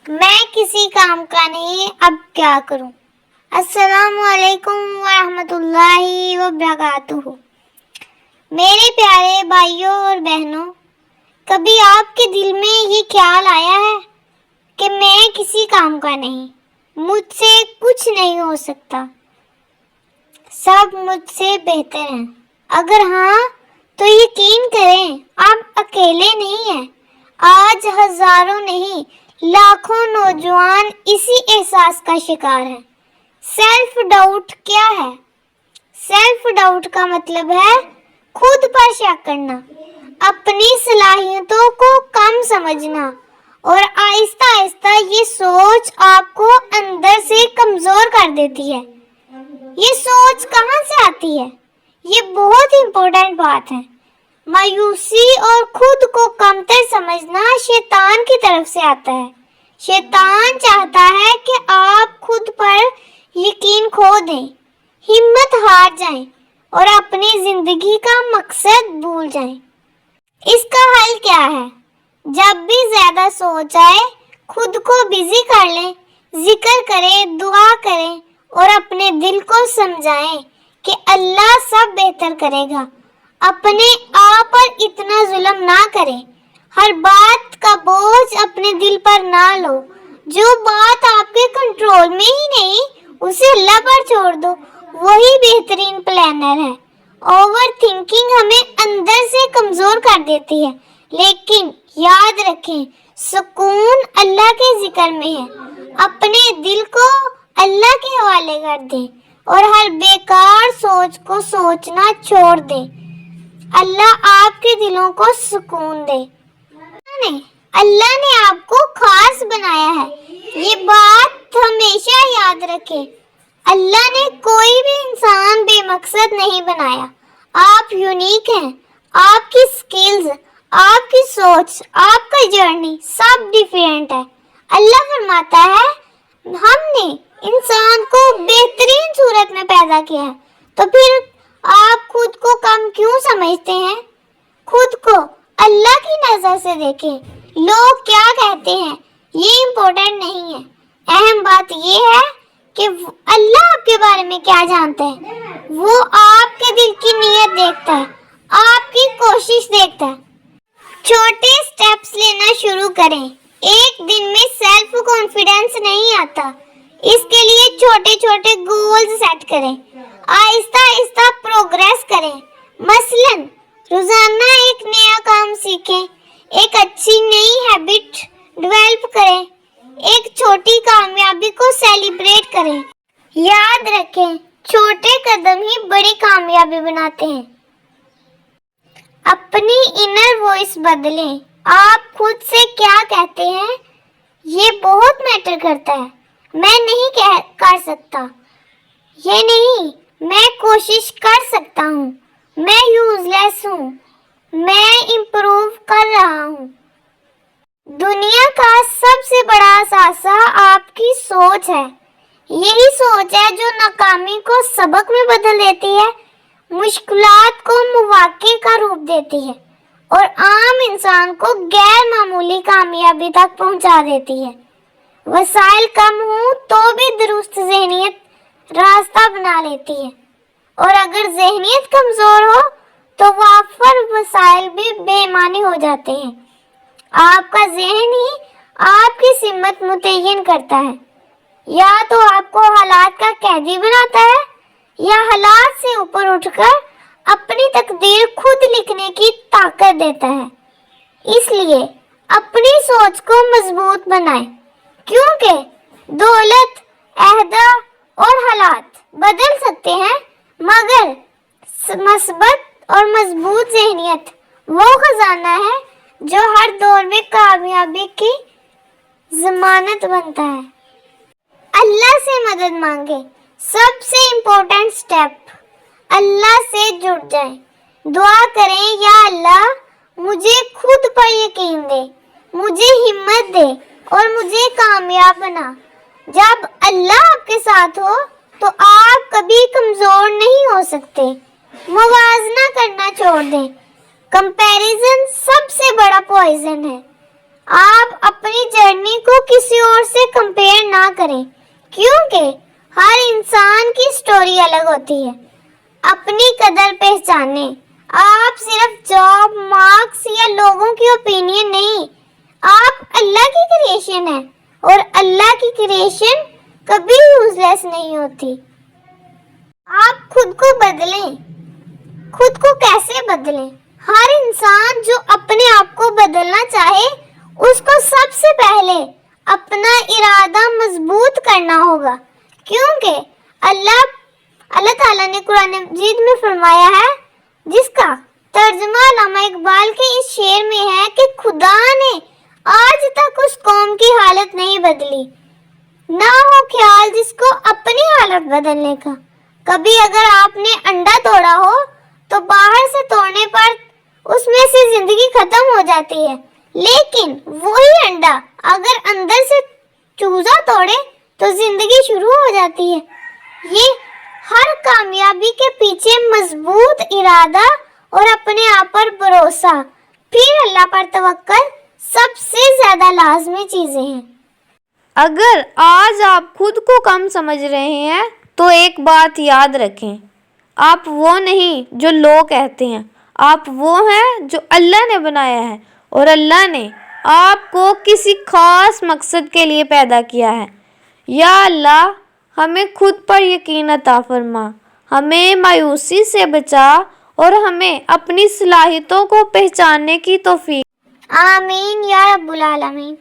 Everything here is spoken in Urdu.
میں کسی کام کا نہیں، اب کیا کروں؟ السلام علیکم ورحمۃ اللہ وبرکاتہ۔ میرے پیارے بھائیوں اور بہنوں، کبھی آپ کے دل میں یہ خیال آیا ہے کہ میں کسی کام کا نہیں، مجھ سے کچھ نہیں ہو سکتا، سب مجھ سے بہتر ہیں؟ اگر ہاں تو یقین کریں آپ اکیلے نہیں ہیں۔ آج ہزاروں نہیں لاکھوں نوجوان اسی احساس کا شکار ہیں۔ سیلف ڈاؤٹ کیا ہے؟ سیلف ڈاؤٹ کا مطلب ہے خود پر شک کرنا، اپنی صلاحیتوں کو کم سمجھنا، اور آہستہ آہستہ یہ سوچ آپ کو اندر سے کمزور کر دیتی ہے۔ یہ سوچ کہاں سے آتی ہے؟ یہ بہت امپورٹنٹ بات ہے۔ مایوسی اور خود کو کمتر سمجھنا شیطان کی طرف سے آتا ہے۔ شیطان چاہتا ہے کہ آپ خود پر یقین کھو دیں، ہمت ہار جائیں اور اپنی زندگی کا مقصد بھول جائیں۔ اس کا حل کیا ہے؟ جب بھی زیادہ سوچ آئے، خود کو بزی کر لیں، ذکر کریں، دعا کریں اور اپنے دل کو سمجھائیں کہ اللہ سب بہتر کرے گا۔ اپنے آپ پر اتنا ظلم نہ کریں، ہر بات کا بوجھ اپنے دل پر نہ لو۔ جو بات آپ کے کنٹرول میں ہی نہیں، اسے اللہ پر چھوڑ دو، وہی بہترین پلانر ہے۔ اوور تھنکنگ ہمیں اندر سے کمزور کر دیتی ہے، لیکن یاد رکھیں سکون اللہ کے ذکر میں ہے۔ اپنے دل کو اللہ کے حوالے کر دیں اور ہر بیکار سوچ کو سوچنا چھوڑ دیں۔ اللہ آپ کے دلوں کو سکون دے۔ اللہ نے آپ کو خاص بنایا ہے، یہ بات ہمیشہ یاد رکھیں۔ اللہ نے کوئی بھی انسان بے مقصد نہیں بنایا۔ آپ یونیک ہیں۔ آپ کی سکلز، آپ کی سوچ، آپ کا جرنی سب ڈیفرنٹ ہے۔ اللہ فرماتا ہے ہم نے انسان کو بہترین صورت میں پیدا کیا ہے، تو پھر آپ خود کو کم کیوں سمجھتے ہیں؟ خود کو اللہ کی نظر سے دیکھیں۔ لوگ کیا کہتے ہیں یہ امپورٹنٹ نہیں ہے، اہم بات یہ ہے کہ اللہ آپ کے بارے میں کیا جانتا ہے۔ وہ آپ کے دل کی نیت دیکھتا ہے، آپ کی کوشش دیکھتا ہے۔ چھوٹے سٹیپس لینا شروع کریں۔ ایک دن میں سیلف کانفیڈنس نہیں آتا، اس کے لیے چھوٹے چھوٹے گولز سیٹ کریں، آہستہ آہستہ پروگریس کریں۔ مثلا روزانہ ایک نیا کام سیکھیں، ایک اچھی نئی ہیبٹ ڈیولپ کریں، ایک چھوٹی کامیابی کو سیلیبریٹ کریں۔ یاد رکھیں چھوٹے قدم ہی بڑی کامیابی بناتے ہیں۔ اپنی انر وائس بدلیں۔ آپ خود سے کیا کہتے ہیں یہ بہت میٹر کرتا ہے۔ میں نہیں کر سکتا، یہ نہیں، میں کوشش کر سکتا ہوں، میں یوز لیس ہوں، میں امپروو کر رہا ہوں۔ دنیا کا سب سے بڑا اثاثہ آپ کی سوچ ہے۔ یہی سوچ ہے جو ناکامی کو سبق میں بدل دیتی ہے، مشکلات کو مواقع کا روپ دیتی ہے اور عام انسان کو غیر معمولی کامیابی تک پہنچا دیتی ہے۔ وسائل کم ہوں تو بھی درست ذہنیت راستہ بنا لیتی ہے، اور اگر ذہنیت کمزور ہو تو وافر وسائل بھی بے معنی ہو جاتے ہیں۔ آپ کا ذہن ہی آپ کی سمت متعین کرتا ہے۔ یا تو آپ کو حالات کا قیدی بناتا ہے یا حالات سے اوپر اٹھ کر اپنی تقدیر خود لکھنے کی طاقت دیتا ہے۔ اس لیے اپنی سوچ کو مضبوط بنائیں، کیونکہ دولت، عہدہ اور حالات بدل سکتے ہیں، مگر مثبت اور مضبوط ذہنیت وہ خزانہ ہے جو ہر دور میں کامیابی کی ضمانت بنتا ہے۔ اللہ سے مدد مانگے۔ سب سے امپورٹنٹ سٹیپ، اللہ سے جڑ جائیں۔ دعا کریں یا اللہ مجھے خود پر یقین دے، مجھے ہمت دے اور مجھے کامیاب بنا۔ جب اللہ آپ کے ساتھ ہو تو آپ کبھی کمزور نہیں ہو سکتے۔ موازنہ کرنا چھوڑ دیں۔ کمپیریزن سب سے بڑا پوائزن ہے۔ آپ اپنی جرنی کو کسی اور سے کمپیئر نہ کریں، کیونکہ ہر انسان کی سٹوری الگ ہوتی ہے۔ اپنی قدر پہچانیں۔ آپ صرف جاب، مارکس یا لوگوں کی اوپینین نہیں، آپ اللہ کی کریشن ہیں، اور اللہ کی کریشن کبھی یوز لیس نہیں ہوتی۔ آپ خود کو بدلیں۔ خود کو کیسے بدلیں؟ ہر انسان جو اپنے آپ کو بدلنا چاہے، اس کو سب سے پہلے اپنا ارادہ مضبوط کرنا ہوگا، کیونکہ اللہ تعالیٰ نے قرآن مجید میں فرمایا ہے، جس کا ترجمہ علامہ اقبال کے اس شعر میں ہے کہ خدا نے آج تک اس قوم کی حالت نہیں بدلی، نہ ہو خیال جس کو اپنی حالت بدلنے کا۔ کبھی اگر آپ نے انڈا توڑا ہو تو باہر سے توڑنے پر اس میں سے زندگی ختم ہو جاتی ہے، لیکن وہی انڈا اگر اندر سے چوزا توڑے تو زندگی شروع ہو جاتی ہے۔ یہ ہر کامیابی کے پیچھے مضبوط ارادہ اور اپنے آپ پر بھروسہ، پھر اللہ پر توکل سب سے زیادہ لازمی چیزیں ہیں۔ اگر آج آپ خود کو کم سمجھ رہے ہیں تو ایک بات یاد رکھیں، آپ وہ نہیں جو لوگ کہتے ہیں، آپ وہ ہیں جو اللہ نے بنایا ہے، اور اللہ نے آپ کو کسی خاص مقصد کے لیے پیدا کیا ہے۔ یا اللہ، ہمیں خود پر یقین عطا فرما، ہمیں مایوسی سے بچا، اور ہمیں اپنی صلاحیتوں کو پہچاننے کی توفیق۔ آمین یا رب العالمین۔